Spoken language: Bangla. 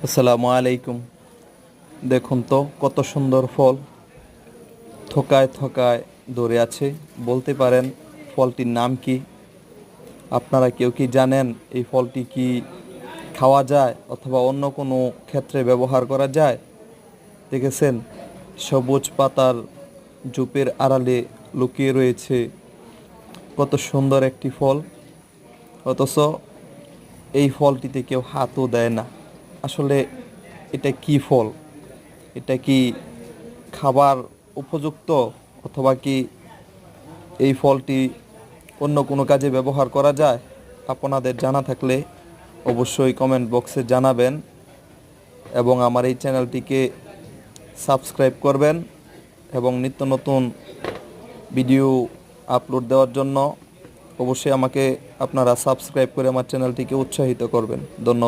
আসসালামু আলাইকুম। দেখুন তো কত সুন্দর ফল, থোকায় থোকায় ধরে আছে। বলতে পারেন ফলটির নাম কি? আপনারা কেউ কি জানেন এই ফলটি কি খাওয়া যায় অথবা অন্য কোনো ক্ষেত্রে ব্যবহার করা যায়? দেখেছেন, সবুজ পাতার ঝোপের আড়ালে লুকিয়ে রয়েছে কত সুন্দর একটি ফল, অথচ এই ফলটিতে কেউ হাতও দেয় না। আসলে এটা কি ফল? এটা কি খাবার উপযুক্ত, অথবা কি এই ফলটি অন্য কোনো কাজে ব্যবহার করা যায়? আপনাদের জানা থাকলে অবশ্যই কমেন্ট বক্সে জানাবেন এবং আমার এই চ্যানেলটিকে সাবস্ক্রাইব করবেন এবং নিত্য নতুন ভিডিও আপলোড দেওয়ার জন্য অবশ্যই আমাকে আপনারা সাবস্ক্রাইব করে আমার চ্যানেলটিকে উৎসাহিত করবেন। ধন্যবাদ।